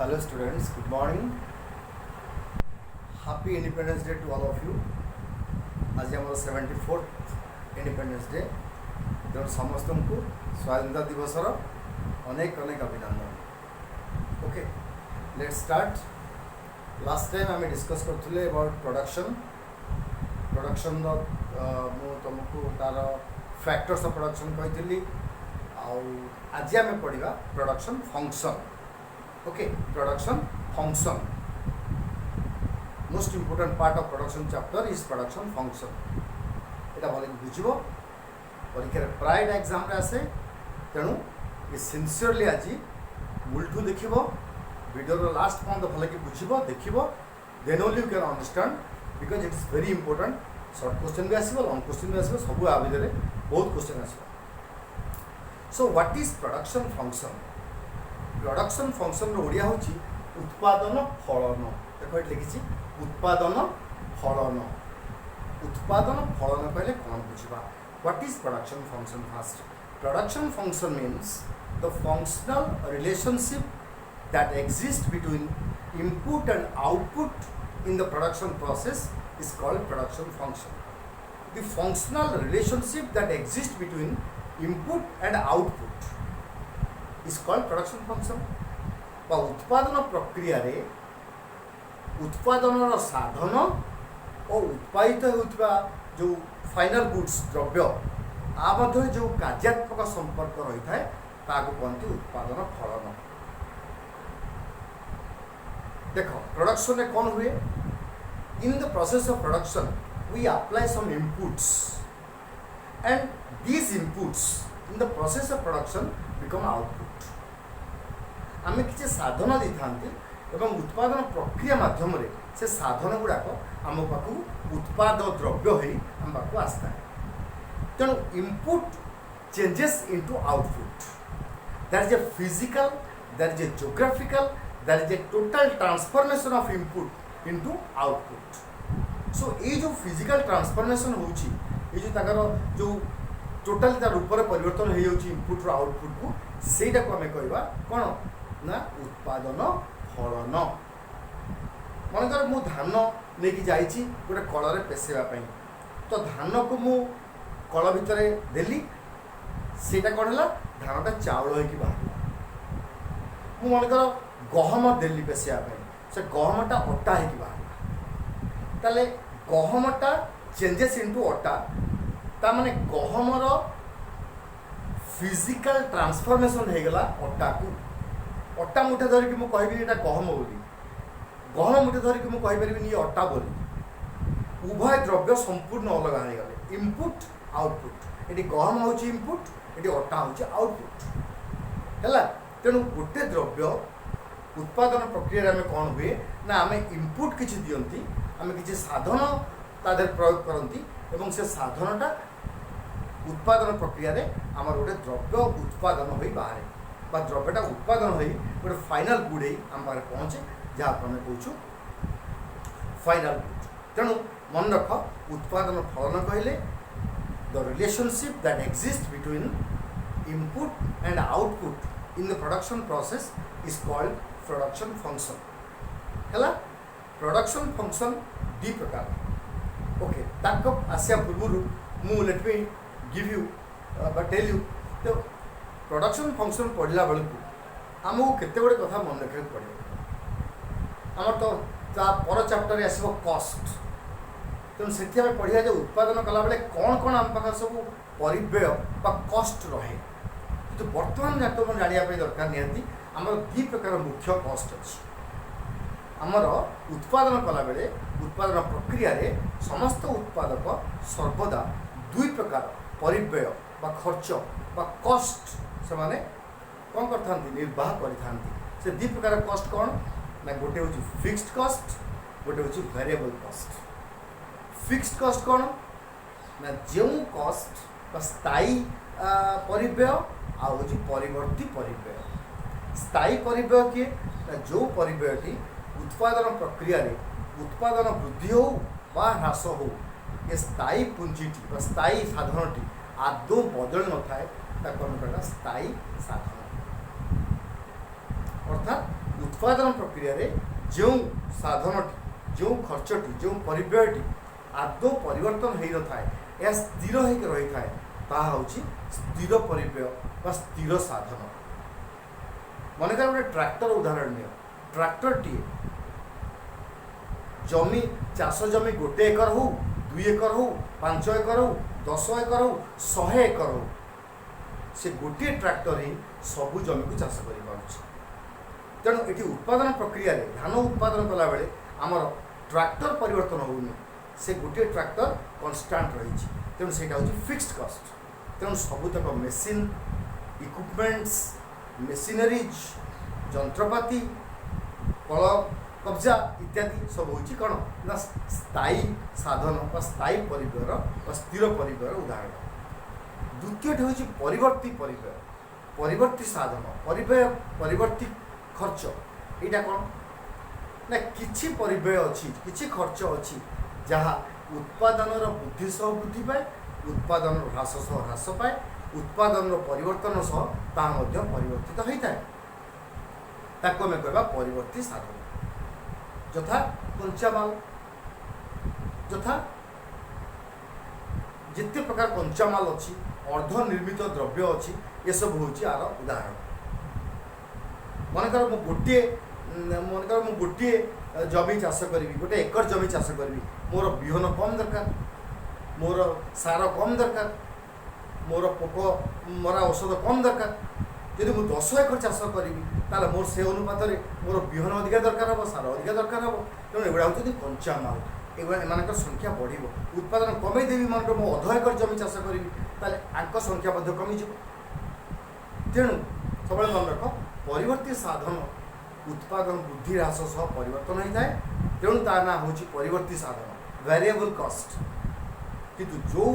Hello students, good morning. Happy Independence Day to all of you. आज आम 74th independence day तेणु समस्त को स्वाधीनता दिवस अनेक अनेक अभिनंदन. Okay, let's start. Last time आम डिस्कस करते अबाउट प्रोडक्शन तुमको तार फैक्टर्स ऑफ प्रोडक्शन कही. आज आम पढ़ा production function. Okay, production function most important part of production chapter is production function. यहाँ भल बुझ परीक्षा प्राय एग्जाम रे आसे तेणु ये सिंसियरली आज मूलठू देख वीडियो लास्ट पर्यंत भल कि बुझ देख then only you can understand because it is very important. Short question भी आसो लंग क्वेश्चन भी आसो सब आ भितर बहुत क्वेश्चन आसो. So what is production function? Production function Odia हूँ उत्पादन फलन. देखो ये लिखी उत्पादन फलन. उत्पादन फलन कहले कौन बुझा? What is production function? First, production function means the functional relationship that exists between input and output in the production process is called production function. The functional relationship that exists between input and output is called production function. उत्पादन प्रक्रिया रे उत्पादन साधन और उत्पादित होता जो final goods द्रव्य आ मध्य जो कार्यात्मक संपर्क रही है ताको कहते उत्पादन फलन. देखो प्रोडक्शन में कौन हुए? In the process of production we apply some inputs and these inputs in the process of production become output. आम किसी साधन दे था उत्पादन प्रक्रिया माध्यम से साधन गुड़ाक आम पाक उत्पाद द्रव्य हो आम पाक आसता है. तेणु input changes into output. That is a physical, that is a geographical, that is a total transformation of input into output. So ये जो physical transformation होची, ये जो ताकर जो total तार ऊपर परिवर्तन हो जाउची इनपुट रो आउटपुट को, सेटा को हमें कहबा कोन ना उत्पादन फलन. मनकर मु धान लेके जाइची गोटे कल रे पेसेबा पई, तो धान को मु कल भितर देली, सेटा कोन हला धानटा चावल होई कि बाहर. मु मनकर गहम देली पेशियापी, से गहमटा अटा हो बाहर. ताले गहमटा चेंजेस इनटू अटा, ता माने गहमर फिजिकल ट्रांसफॉर्मेशन हो गला अटा को. अटा मुठे धरिक मु कहबी एटा गहम बोली, गहम मुठे धरिक मु कहि परिबिनी ये अटा बोली. उभय द्रव्य संपूर्ण अलग हो गले. इनपुट आउटपुट, एटी गहम होची इनपुट, एटी अटा होची आउटपुट हैला. तेणु गोटे द्रव्य उत्पादन प्रक्रिया आम कौन हुए ना आम इनपुट किसी दियंती, आम किसी साधन तादर प्रयोग करती एवं से साधनटा उत्पादन प्रक्रिया रे आमर गोटे द्रव्य उत्पादन हो बाहर बा द्रव्यटा उत्पादन हो गोटे फाइनल गुड आम पाखे पहुँचे जहाँ आम कहूँ फाइनल गुड. तेणु मन रख उत्पादन फलन कहले the relationship that exist between input and output in the production process is called production function. है प्रोडक्शन फंक्शन दी प्रकार. ओके, ताक आसिया पूर्व मु लेट मी गिव यू बा टेल यू. तो प्रोडक्शन फंक्शन पढ़ला बेलू आमको केते गुड़े कथा मन रखा पड़े. आमर तो पर चैप्टर आसो कस्ट. तेणु से पढ़िया जो उत्पादन कला बेले कौन कौन आम पाखे सब परिव्यय बा कस्ट रहे. तो बर्तमान तुम जानापी दरकार निहाती आमर दी प्रकार मुख्य कस्ट अच्छी. आमर उत्पादन कला बेले उत्पादन प्रक्रिया रे समस्त उत्पादक सर्वदा दुई प्रकार परिव्यय बा खर्च बा कस्ट से माने कौन करता निर्वाह करता. से दी प्रकार कस्ट कौन ना गोटे हूँ फिक्स्ड कस्ट, गोटे हूँ वेरिएबल कस्ट. फिक्स्ड कस्ट कौन ना जो कस्ट बा स्थायी परिव्यय आ परिवर्ती परिव्यय. स्थायी परिव्यय किए जो परिव्ययटी उत्पादन प्रक्रिया रे उत्पादन वृद्धि हो बा ह्रास हो, ये स्थायी पुंजीटी स्थायी साधनटी आदौ बदल न थाए स्थायी साधन. अर्थात उत्पादन प्रक्रिया रे जो साधनटी जो खर्चटी जो परिव्ययटी आदौ परिवर्तन हो न थाए यह स्थिर होकर रही थाए ताहा होची स्थिर परिव्यय बा स्थिर साधन। मनकर गोटे ट्रैक्टर उदाहरण नियो ट्रैक्टर टी जमी चाष जमी 1 एकर हो 2 एकर हो 5 एकर हो 10 एकर हो 100 एकर हो से गोटे ट्रैक्टर ही सबु जमी को चाष कर पारुछि। तेणु ये उत्पादन प्रक्रिया रे धान उत्पादन कला बेले आमर ट्रैक्टर परिवर्तन होउनी से गोटे ट्रैक्टर कन्स्टांट रही। तेणु से फिक्स्ड कस्ट। तेणु सबुतक मेसीन इक्विपमेंट्स मेसीनरीज जंत्रपाति कल कब्जा इत्यादि सब हूँ कौन ना स्थायी साधन स्थायी परिव्यय स्थिर परिव्यय उदाहरण। द्वितीय हूँ परिवर्ती परिव्यय परिवर्ती साधन परिव्यय परिवर्ती खर्च। यहाँ कौन ना किछि परिव्यय अच्छी किछि खर्च अच्छी जहाँ उत्पादन वृद्धि सह वृद्धि पाए उत्पादन ह्रास सह ह्रास पाए उत्पादन परिवर्तन सह परिवर्तित होता है ताको आम कह परिवर्ती साधन। यथा कंचामाल यथा जिते प्रकार कंचामाल अच्छी अर्धनिर्मित द्रव्य अच्छी ये सब हूँ आर उदाहरण। मनकर मु गोटे जमी चाष करी गोटे एकर जमी चाष करी मोर बिहन कम दरकार मोर सार कम दरकार मोर पोक मरा औषध कम दरकार यदि मुझे 10 एकर चाष करी ताले मोर से अनुपात मोर बिहन अधिका दरकार हम सार अधिका दरकार हम। तेणु एगुड़ा हूँ कंचामाल एम संख्या बढ़ उत्पादन कमे देवी मन मो 1/2 एकर जमी चाष करी ताले आंक संख्या कमिज। तेणु सब मन रख परिवर्ती साधन उत्पादन वृद्धि ह्रास सह परिवर्तन होता है। तेणु तार ना हूँ परिवर्ती साधन वेरिएबल कस्ट। किंतु जो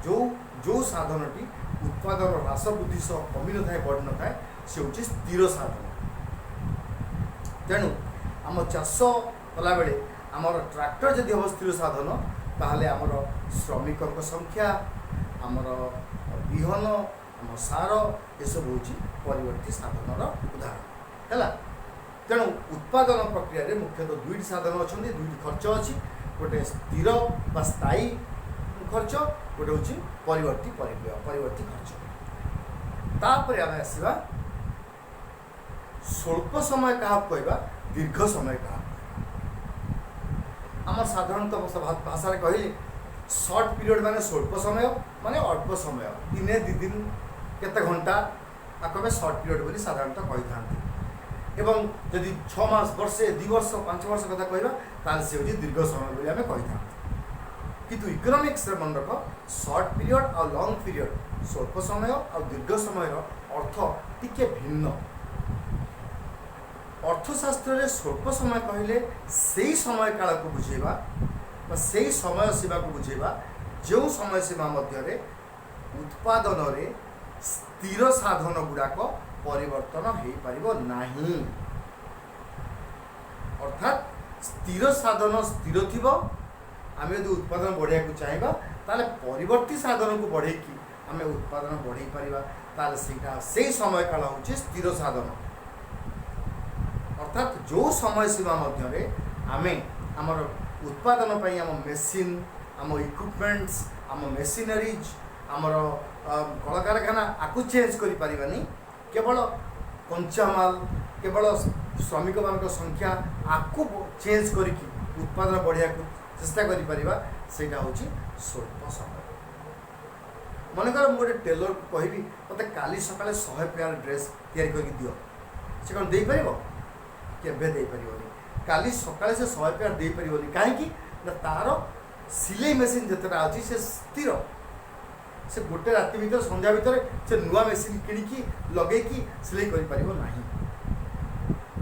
जो जो साधनटी उत्पादन ह्रास वृद्धि सह कमी न थाए बढ़ न थाए से हूँ स्थिर साधन। तेणु आम चाष कला बेले आमर ट्रैक्टर जदि हम स्थिर साधन ताहले आमर श्रमिकों संख्या आमर बिहन आम सार ये सब हूँ परिवर्ती साधन उदाहरण है। तेणु उत्पादन प्रक्रिया रे मुख्यतः 2टी साधन अच्छा 2टी खर्च अच्छी गोटे स्थिर बा स्थायी खर्च गोटे हूँ परिवर्ती परिव्यय परिवर्ती खर्च। तापर आम आसवा स्वल्प समय क्या कहवा दीर्घ समय क्या आम साधारणतः भाषा कहले सर्ट पीरियड माने स्वल्प समय माने अल्प समय दिने 2 दिन केते घंटा आक आम सर्ट पीरियड बोली साधारणतः कही था। एवं जदि 6 मास वर्षे 2 वर्ष 5 वर्ष कथा कहवा ताल से हूँ दीर्घ समय बोली आम कही था। किंतु इकोनॉमिक्स मन रख सर्ट पीरियड और लॉन्ग पीरियड स्वल्प समय और दीर्घ समय अर्थ टिके भिन्न। अर्थशास्त्र रे स्वल्प समय कहले से समय काल को बुझेबा से समय सीमा को बुझेबा जो समय सीमा मध्य उत्पादन रे स्थिर साधन गुड़ाक परिवर्तन हो पारिबो नाही। अर्थात स्थिर साधन स्थिर थिबो आम यदि उत्पादन बढ़िया को चाहिए ताले परिवर्ती साधन को बढ़े कि आम उत्पादन बढ़े पारिबा ताले सेटा से समय काल हूँ स्थिर साधन। अर्थात जो समय सीमा मध्य आम आमर उत्पादन पाई आम मेसीन आम इक्विपमेंट्स आम मेसीनरीज आमर कल कारखाना आपको चेंज करें केवल कंचामाल केवल श्रमिक मान संख्या आपको चेंज करके उत्पादन बढ़िया को चेष्टा करा हूँ स्वल्प समय। मनकर मुझे टेलर को कहबी मत काली सकाले 100 पेयर ड्रेस तैयारी कर दियो से कौन दे पार केवे दे पार काली सकाले से 100 पेयर दे पार कहीं तार सिलाई मेसीन जितेटा अच्छी से स्थिर से गोटे राति भीतर संध्या भीतर से नुआ मेसीन किणिकी लगे सिलाई कर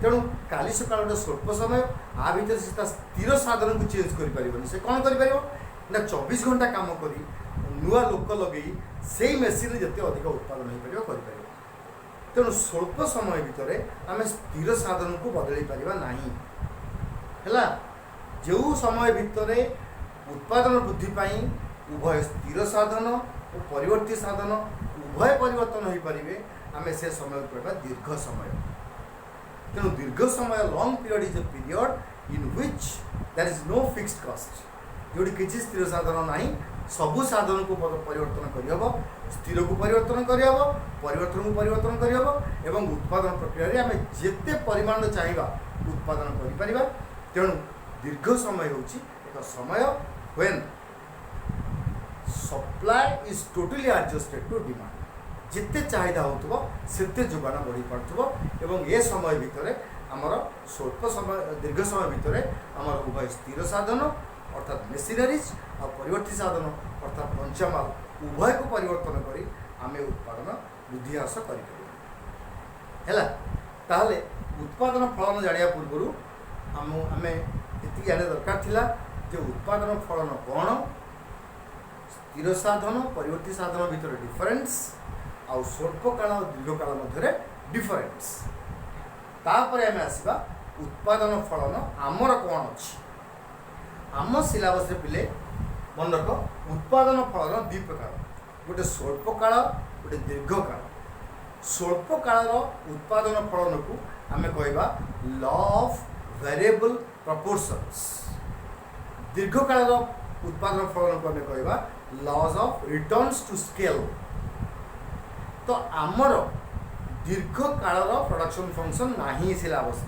तेणु काली सकाल गोटे स्वल्प समय आ भीतर से स्थिर साधन को चेंज कर से कौन कर 24 घंटा काम कर नुआ लोक लगे से मेसीन जिते अधिक उत्पादन हो पार तेणु स्वल्प समय भितर आम स्थिर साधन को बदल पारिबा नाही है। जो समय भितर उत्पादन वृद्धि पाई उभय स्थिर साधन और परिवर्ती साधन उभय परिवर्तन हो पारे आम से समय कहवा दीर्घ समय। तेणु दीर्घ समय long period is a period in which there is no fixed cost जोड़ी किसी स्थिर साधन नहीं सबू साधन को परिवर्तन करहब स्थिर को परिवर्तन करहब परिवर्तन को परिवर्तन करहब एवं उत्पादन प्रक्रिया आम जिते परिमाण चाहिए उत्पादन करिपरिबा तेणु दीर्घ समय होची एक समय when supply is totally adjusted to demand जिते चाहिदा होतबो सेते जोगान बढ़ी पारथबो एवं ए समय भितर आमर स्वल्प समय दीर्घ समय भितर आमर उभय स्थिर साधन अर्थात मेसिनरीज और परिवर्ती साधन अर्थात कंचामाल उभय को परिवर्तन करी आमे उत्पादन वृद्धि हास करिपरिबा ताहले उत्पादन फलन जानिया पूर्व आमे एति जाने दरकार थिला जे उत्पादन फलन कौन स्थिर साधन परिवर्ती साधन भितर डिफरेंस आ स्वल्प काल और दीर्घ काल मध्य डिफरेंस तापर आमे आसीबा उत्पादन फलन आमर कौन अछि आम सिलेबस पिले मन रख उत्पादन फलन दु प्रकार गोटे स्वल्प काल गोटे दीर्घ काल स्वल्प काल उत्पादन फलन को आमे कहबा लॉ ऑफ वेरिएबल प्रपोर्शंस दीर्घ काल उत्पादन फलन को आमे कहबा laws of returns to scale तो आमर दीर्घ काल प्रोडक्शन फंक्शन नहीं सिलेबस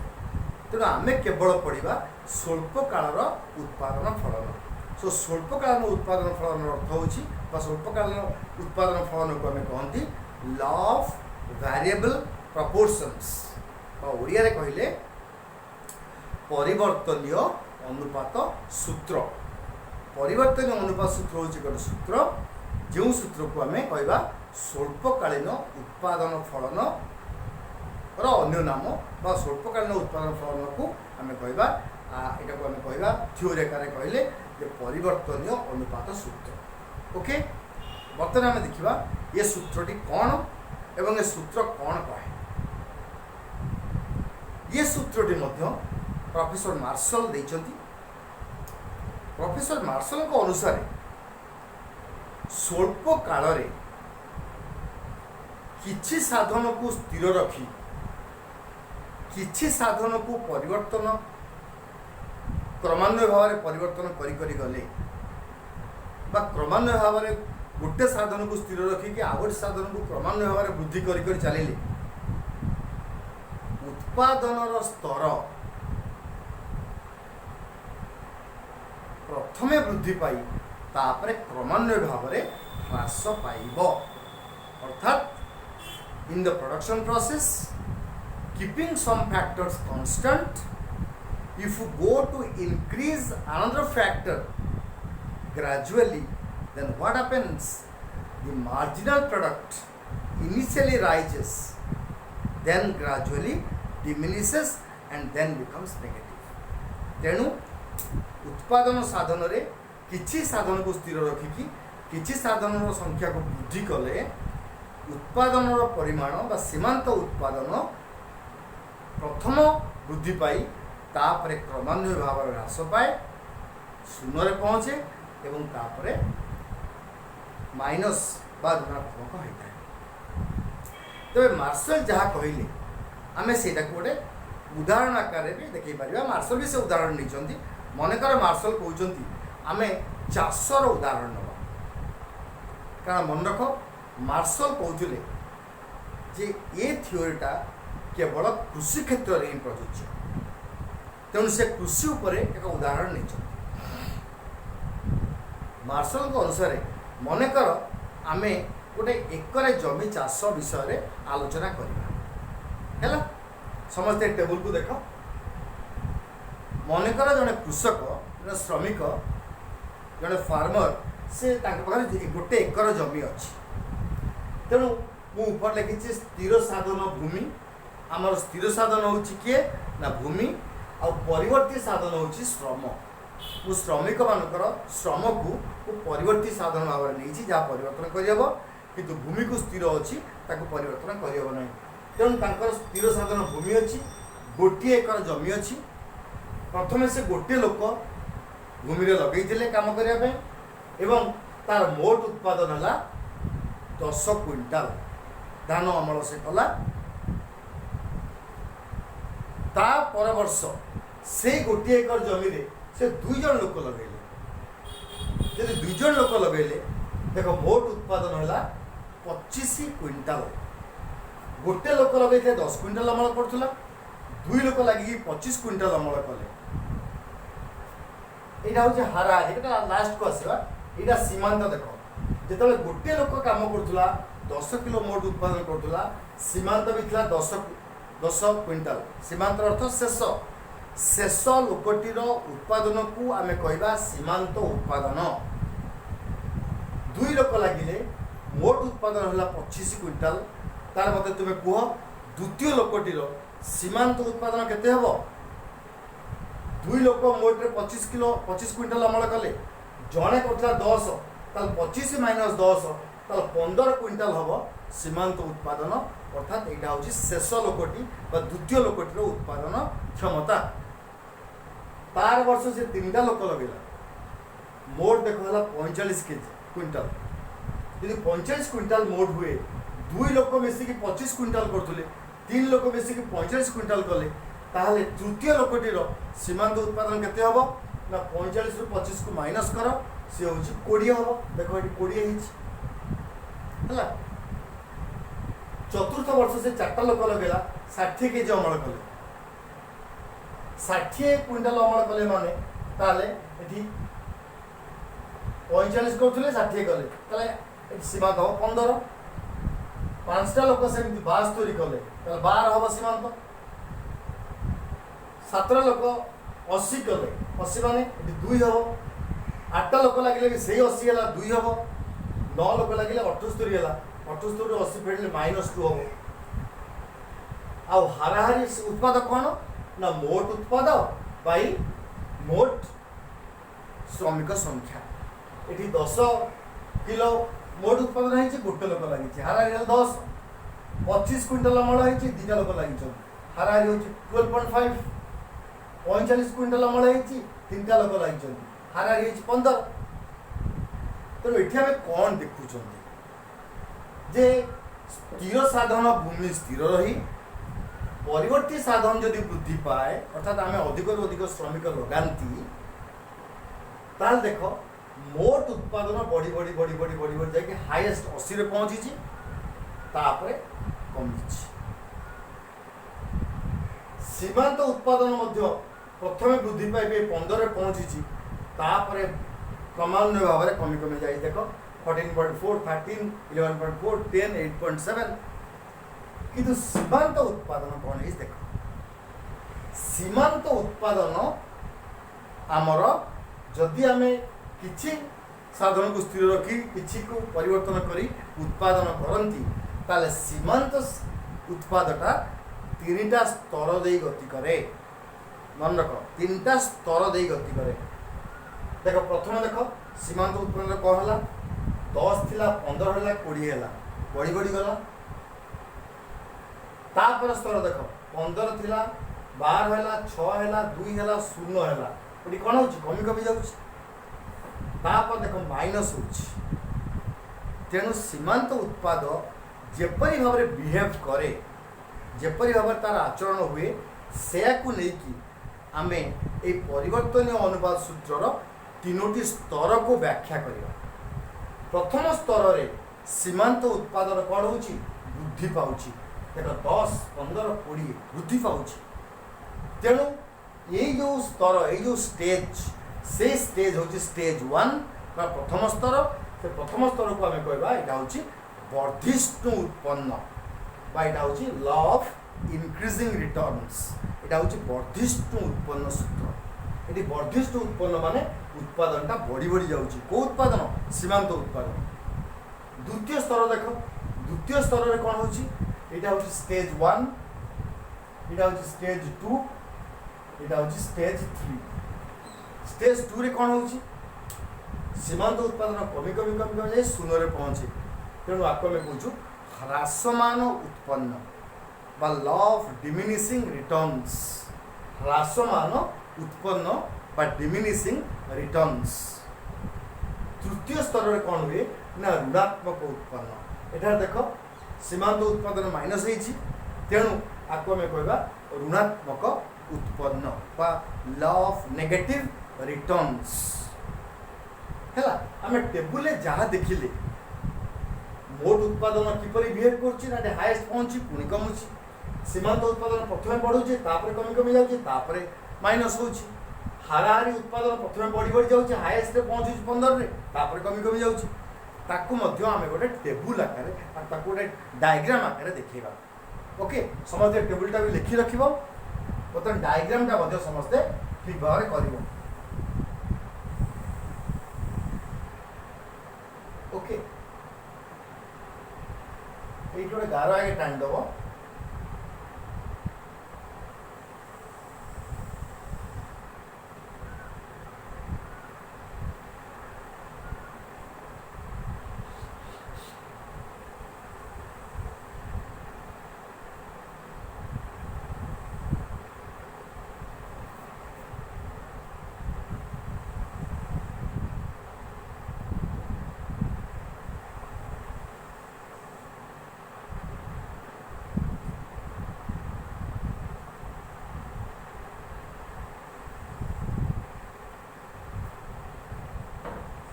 तेणु आमे केवल पढ़ा स्वल्प काल उत्पादन फलन सो स्वल्प काल उत्पादन फलन अर्थ होची स्वल्प काल उत्पादन फलन को आमे कहती law of variable proportions Odia रे कहले परिवर्तनीय अनुपात सूत्र परिवर्तनीय अनुपात सूत्र होची गोटे सूत्र जो सूत्र को आमे कहबा स्वल्पकालीन उत्पादन फलन अन्य नाम बा स्वल्पकालीन उत्पादन फलन को आमे कहबा एटा को आमे कहबा थ्योरी आकार कहले जे परिवर्तनीय अनुपात सूत्र ओके बर्तमान आमे देखिबा ये सूत्रटी कौन एवं ये सूत्र कौन कहे ये सूत्रटी मध्य प्रोफेसर मार्शल देइचंती प्रोफेसर मार्शल को अनुसार स्वल्प काल रे किछि साधन को स्थिर रखी किछि साधन को परिवर्तन क्रमान्वय भाव में परिवर्तन करी गले बा क्रमान्वय भाव में गोटे साधन को स्थिर रखिक आ गोटे साधन को क्रमान्वय भाव में वृद्धि करी चलिले उत्पादन स्तर प्रथमे वृद्धि पाई तापरे क्रमान्वय भाव में ह्रास पाइब अर्थात in the production process keeping some factors constant if you go to increase another factor gradually then what happens the marginal product initially rises then gradually diminishes and then becomes negative तेणु उत्पादन साधन रे किछि साधन को स्थिर रखिकी किछि साधन संख्या को वृद्धि कले उत्पादन परिमाण बा सीमांत उत्पादन प्रथम वृद्धि पाई तापरे क्रमान्वय भाव ह्रास पाए शून्य पहुँचे एवं तापरे माइनस बा ऋणात्मक होता है तबे मार्शल जहाँ कहले आम से गोटे उदाहरण आकार भी देखी पार मार्शल भी से उदाहरण नहीं मनकर मार्शल कहते आम चाषर उदाहरण नवा कारण मन रख मार्शल कहते जे ये थ्योरीटा केवल कृषि क्षेत्र में ही प्रযোज्य तेणु से कृषि उपरे एक उदाहरण नहीं मार्शल को अनुसार मनकर आमे गोटे एकर जमी चाष विषय आलोचना करवा समस्ते टेबुल को देख मनकर जड़े कृषक जड़े श्रमिक जड़े फार्मर से गोटे एकर जमी अच्छी तेणु मुझे लिखी स्थिर साधन भूमि आमर स्थिर साधन हूँ किए ना भूमि आ परिवर्ती साधन हूँ श्रम मु श्रमिक मानकर श्रम को परिवर्ती साधन भाव में नहीं जहाँ परिवर्तन करहब किंतु भूमि को स्थिर अच्छी परिवर्तन करहब ना तेणु स्थिर साधन भूमि अच्छी गोटे एकर जमी अच्छी प्रथम से गोटे लोक भूमि लगे काम करने एवं तार मोट उत्पादन है 10 क्विंटाल धान अमल से कला ता पर वर्ष से गोटे एकर जमी से 2 जन लोक लगेले जब 2 जन लोक लगेले देख मोट उत्पादन है 25 क्विंटाल गोटे लोक लगे 10 क्विंटाल अमल करूला 2 लोक लगे 25 क्विंटाल अमल कले यहाँ हूँ हाराहारी ये लास्ट को आसवा यहाँ सीमांत देख जो गोटे लोक कम करूला 10 किलो मोट उत्पादन करूला सीमांत भी था 10 क्विंटाल सीमांत अर्थ शेष शेष लोकटीर उत्पादन को आम कहवा सीमांत उत्पादन 2 लोक लगिले मोट उत्पादन है 25 क्विंटाल तार मत तुम्हें कह द्वितीय लोकटीर सीमांत उत्पादन केते हम 2 लोक मोटे 25 क्विंटाल अमल कले जड़े कर 10 25 माइनस 10 15 क्विंटाल हम सीमांत उत्पादन अर्थात यहाँ हूँ शेष लोकटी द्वितीय लोकटीर उत्पादन क्षमता तार वर्ष से 3टा लोक लगेगा मोट देख 45 क्विंटाल यदि 45 क्विंटाल मोट हुए 2 लोक मिसिकी 25 क्विंटाल करते 3 लोक मिसिकी 45 क्विंटाल कले ताहले तृतीय लोकटीर सीमांत उत्पादन केते हम ना 45 रु 25 को माइनस कर सी हूँ 20 हम देख ये 20 है चतुर्थ वर्ष से 4टा लोक लगेगा 60 केजी अमल कले 60 क्विंटाल अमल कले माने ताले एठी 45 करथले 60 कले ताले सीमांत हम 15 5टा लोक सेमती 72 कले ताले 12 हम सीमांत 17 लोक 80 कले 80 माने एठी 2 हम 8टा लोक लगे भी सही 80 है 2 हम 9 लोक लगे 78 है 78 रु 80 फेडले -2 हम आ हाराहारी उत्पाद कौन ना मोट उत्पाद बाई मोट श्रमिक संख्या ये 10 किलो मोट उत्पादन है गोटे लोक लगी हाराहारी 10 25 क्विंटाल अमल है 2टा लोक लगी हाराहारी हूँ 12.5 45 क्विंटाल अमल है 3टा लोक लगी हाराहारी 15 तेणु ये आम कौन देखुं जे स्थिर साधन भूमि स्थिर रही परिवर्ती साधन जदि वृद्धि पाए अर्थात आम अधिक अधिक श्रमिक लगाती ताल देख मोट उत्पादन बढ़ी बढ़ी बढ़ी बढ़ी बढ़ी बढ़ी जाकि हाईएस्ट 80 रे पहुंची तापर कमी सीमांत उत्पादन प्रथम वृद्धि पाई 15 रे पहुंची तापर क्रमान्वय भाव में कमी कमी जाए देख 14.4 13 11.4 10 8.7 किंतु सीमांत उत्पादन कौन है देख सीमांत उत्पादन आमर जदि आम किछि साधन को स्थिर रखी किछि को परिवर्तन करी उत्पादन करती ताले सीमांत उत्पादटा 3टा स्तर दे गति करे मन रख 3टा स्तर दे गति करे देख प्रथम देख सीमांत उत्पादन कौन है 10 थिला 15 है 20 है बढ़ी बढ़ी गला तापर स्तर देख 15 थिला 12 है 6 है 2 है 0 है ये कौन हो कमी कमी जापर देख माइनस हो तेणु सीमांत उत्पाद जेपरी भाव में बिहेव करे जेपरी भाव तार आचरण हुए से आम ये परिवर्तनीय अनुपात सूत्रर 3टी स्तर को व्याख्या करवा प्रथम स्तर रे सीमांत उत्पादन कौन हो वृद्धि पाउछि देख 10 15 20 वृद्धि पाउछि तेणु ये जो स्तर ये जो स्टेज से स्टेज हूँ स्टेज 1 प्रथम स्तर से प्रथम स्तर को आम कहवा यहाँ हूँ वर्धिष्णु उत्पन्न यहाँ हूँ लॉ ऑफ इंक्रीजिंग रिटर्न्स यहाँ हूँ वर्धिष्णु उत्पन्न सूत्र ये वर्धिष्णु उत्पन्न माने उत्पादनटा बढ़ी बढ़ी जाऊँगी कौ उत्पादन सीमांत उत्पादन द्वितीय स्तर देख द्वितीय स्तर में कौन हो यहाँ हूँ स्टेज 1 यहाँ हूँ स्टेज 2 यहाँ हूँ स्टेज 3 स्टेज 2 रे कौन हो सीमांत उत्पादन कमी कमी कमी कमी जाए 0 रे पहुँचे तेणु आपको आम कहूँ ह्रासमान उत्पन्न बा लॉ ऑफ डिमिनिशिंग रिटर्न्स ह्रासमान उत्पन्न बा डिमिनिशिंग रिटर्न्स तृतीय स्तर में कौन हुए ना ऋणात्मक उत्पन्न एठार देख सीमांत उत्पादन माइनस होती तेणु आपको आम कहवा ऋणात्मक उत्पन्न बा लॉ ऑफ नेगेटिव रिटर्न्स है। आम टेबुल जहाँ देखिले मोट उत्पादन किपरि बिहेव करछि ना हाईएस्ट पहुँची पुणी कमुची, सीमांत उत्पादन प्रथमे बढ़ुचे तापर कमी कमी जाउछि तापर माइनस होउछि, हाराहारी उत्पादन प्रथमे बढ़ी बढ़ी जाउछि हाईएस्ट रे पहुँचुछि 15 रे तापर कमी कमी जाउछि। ताकू मध्य आमे गोटे टेबुल आकार ताकू गोटे डायग्राम आकार देखैबा। ओके समस्त टेबुलटा भी लिखि रखिबो बर्तमान डायग्रामटा मध्य समस्ते ठीक भाव में करिवो। ओके एइट गोटे गार आगे टाइम दबो।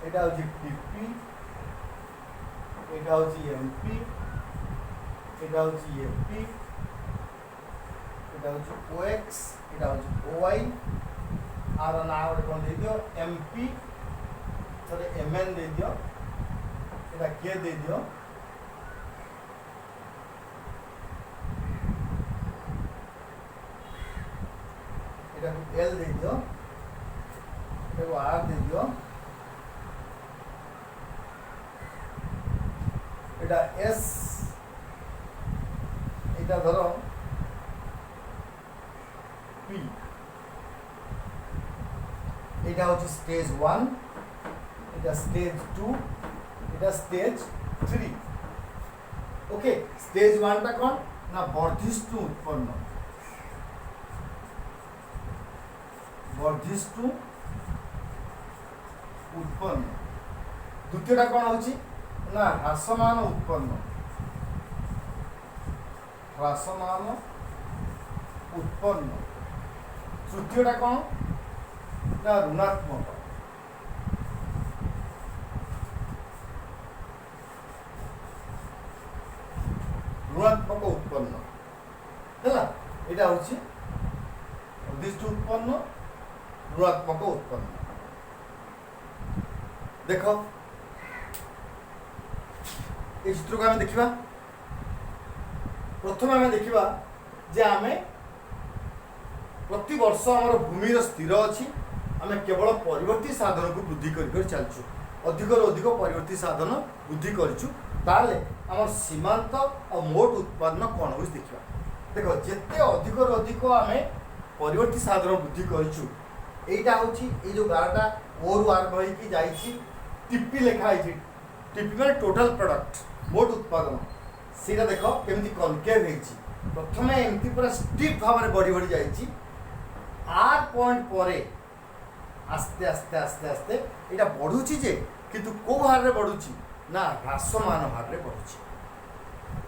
এটা হচ্ছে পিপি, এটা হচ্ছে এমপি, এটা হচ্ছে এফপি, এটা হচ্ছে ওএক্স, এটা হচ্ছে ওয়াই, আর না গোটে কোন দিয়ে দিও এমপি, তাহলে এমএন দিয়ে দিও, এটা কে দিয়ে দিও, এটা এল দিয়ে দিও, এটা আর দিয়ে দিও, এটা এস, এটা ধরো পি, এটা হচ্ছে স্টেজ 1, এটা স্টেজ 2, এটা স্টেজ 3। ওকে স্টেজ 1টা কোন না বর্ধিষ্ণু উৎপন্ন, বর্ধিষ্ণু উৎপন্ন। দ্বিতীয়টা কোন হচ্ছে না হ্রাসমান উৎপন্ন, হ্রাসমান উৎপন্ন। তৃতীয়টা কোন না ঋণাত্মক, ঋণাত্মক উৎপন্ন ହେଲା। এটা হচ্ছে উদ্দিষ্ট উৎপন্ন, ঋণাত্মক উৎপন্ন। দেখ এই চিত্রকে আমি দেখিবা। প্রথমে আমি দেখিবা যে আমি প্রতি বর্ষ আমার ভূমির স্থির অছি, আমি কেবল পরবর্তী সাধনকে বৃদ্ধি করি চালছু, অধিকর অধিক পরবর্তী সাধন বৃদ্ধি করছু, তাহলে আমার সীমান্ত আর মোট উৎপাদন কোণ হচ্ছে দেখিবা। দেখ যেতে অধিকর অধিক আমি পরবর্তী সাধন বৃদ্ধি করছু, এইটা হচ্ছে এই যে গাড়াটা ওরু আরম্ভ হয়েকি যাইছি, টিপি লেখা হয়েছে, টিপি মানে টোটাল প্রডক্ট মোট উৎপাদন, সেটা দেখ কেমতি কনকেভ হয়েছি। প্রথমে এমতি পুরা স্টিপ ভাবে বড়ি বড়ি যাইছি, আর পয়েন্ট পরে আস্তে আস্তে আস্তে আস্তে এটা বড়ুছি যে কিন্তু কেউ হারে বড়ুছি না হ্রাসমান হারে বড়ুছি।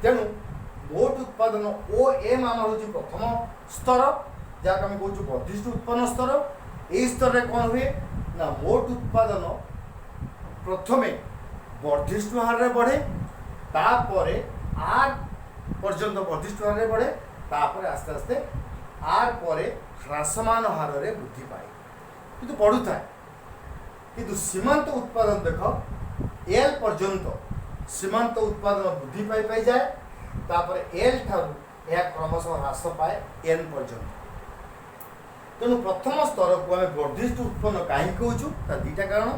তেণু মোট উৎপাদন ও এম আমার হচ্ছে প্রথম স্তর, যাকে আমি কହୁଛୁ বর্ধিষ্ণু উৎপন্ন স্তর। এই স্তরে কোন হুয়ে না মোট উৎপাদন প্রথমে বর্ধিষ্ণু হারে বড়ে, তারপরে আর পর্যন্ত বর্ধিষ্ণু হারে বড়ে, তারপরে আস্তে আস্তে আর পরে হ্রাসমান হারে বৃদ্ধি পায় কিন্তু বড়ুথায়। কিন্তু সীমান্ত উৎপাদন দেখ এল পর্যন্ত সীমান্ত উৎপাদন বৃদ্ধি পাই পাই যায়, তারপরে এল ঠারু ଏହା ক্রমশ হ্রাস পায় এন পর্যন্ত। তেণু প্রথম স্তরକୁ আমি বর্ধিষ্ণু উৎপন্ন কাহিঁকি কହୁଛୁ, তার দুইটা কারণ।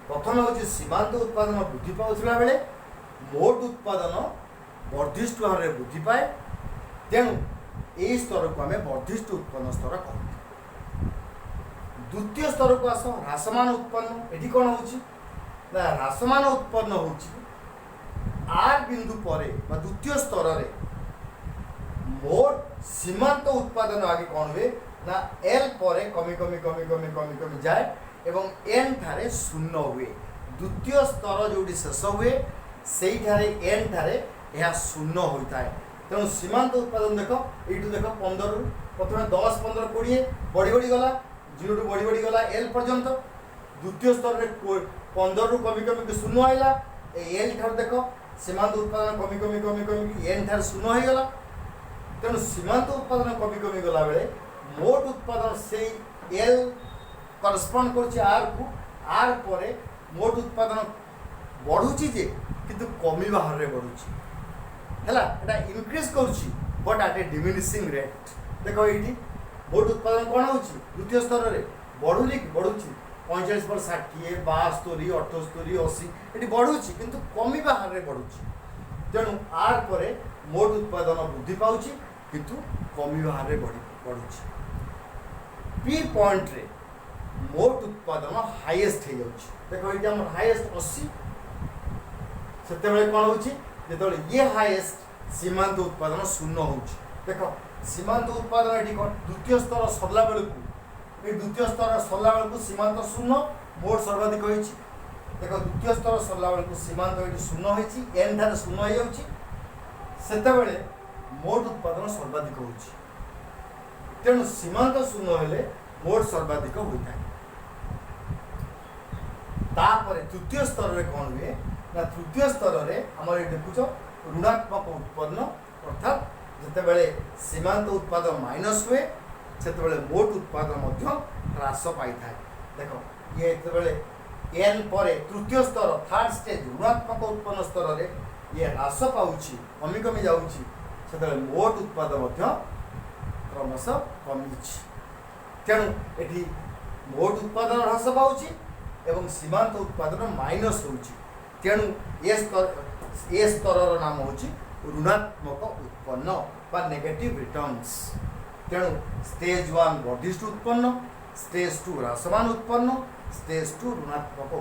প্রথমে হচ্ছে সীমান্ত উৎপাদন বৃদ্ধি পাউଥିଲା বেলে মোট উৎপাদন বর্ধিষ্ণু হারে বৃদ্ধি পায়, তেণু এই স্তরକୁ আমি বর্ধিষ্ণু উৎপন্ন স্তর কহু। দ্বিতীয় স্তরକୁ আস হ্রাসমান উৎপন্ন। এটি কোন হচ্ছে না হ্রাসমান উৎপন্ন হচ্ছে আর বিন্দু পরে বা দ্বিতীয় স্তরে মোট সীমান্ত উৎপাদন আগে কোন হুয়ে না এল পরে কমি কমি কমি কমি কমি কমি যায় এবং এন ঠারে শূন্য হুয়ে। দ্বিতীয় স্তর যেটি শেষ হুয়ে সেইঠারে এন ঠারে ଏହା শূন্য ହୋଇଥାଏ। ତେଣୁ ସୀମାନ୍ତ ଉତ୍ପାଦନ ଦେଖ, ଏଇଠୁ ଦେଖ 15 प्रथम 10 15 20 बढ़ी बढ़ी गला 0 टू बढ़ी बढ़ी गला एल पर्यंत द्वितीय स्तर रे 15 रु कमी कमी के शून्य आइला एल ठार देख सीमांत उत्पादन कमी कमी कमी कमी एन ठार शून्य हो गला तेणु सीमांत उत्पादन कमी कमी गला बेले मोट उत्पादन से एल करस्पॉन्ड कर आर को आर पर मोट उत्पादन बढ़ुची जे किंतु कमी बाहर रे बढ़ुची हैला एटा इंक्रीज करूची but at A diminishing rate देखो ये मोट उत्पादन कौन हो द्वितीय स्तर में बढ़ुनी बढ़ुची 45 पर 60 72 78 80 ये बढ़ुची किंतु कमी बाहर रे बढ़ुची तेणु आर पर मोट उत्पादन वृद्धि पाउची किंतु कमी बाहर रे बढ़ुची पी पॉइंट रे मोट उत्पादन हाईएस्ट हो जाउची देखो ये हमर हाईएस्ट 80 सेते बेले कोन होची जेतबेले ये हाईएस्ट सीमांत उत्पादन शून्य होची देखो सीमांत उत्पादन एटी कोन द्वितीय स्तर सरला बेले को ए द्वितीय स्तर सरला बेले को सीमांत शून्य मोट सर्वाधिक होईची देखो द्वितीय स्तर सरला बेले को सीमांत एटी शून्य होईची एन धारे शून्य हो जाउची सेते बेले मोट उत्पादन सर्वाधिक होची तेणु सीमांत शून्य हेले मोट सर्वाधिक होइता तापर तृतीय स्तर रे कोन हुए ना तृतीय स्तर रे हमर ये देखुछ ऋणात्मक उत्पन्न अर्थात जते बेले सीमांत उत्पादन माइनस हुए सेते बेले मोट उत्पादन मध्य ह्रास पाई थाए देखो ये जते बेले एन परे तृतीय स्तर थर्ड स्टेज ऋणात्मक उत्पन्न स्तर रे ये ह्रास पाउची कमी कमी जाउची सेते बेले मोट उत्पादन मध्य क्रमशः कमीची तेणु एठी मोट उत्पादन ह्रास पाउची एवं सीमांत उत्पादन माइनस होउची तेणु ए स्तर नाम होची ऋणात्मक उत्पन्न बा नेगेटिव रिटर्न्स तेणु स्टेज 1 वर्धिष्ठ उत्पन्न स्टेज 2 ह्रासमान उत्पन्न स्टेज 2 ऋणात्मक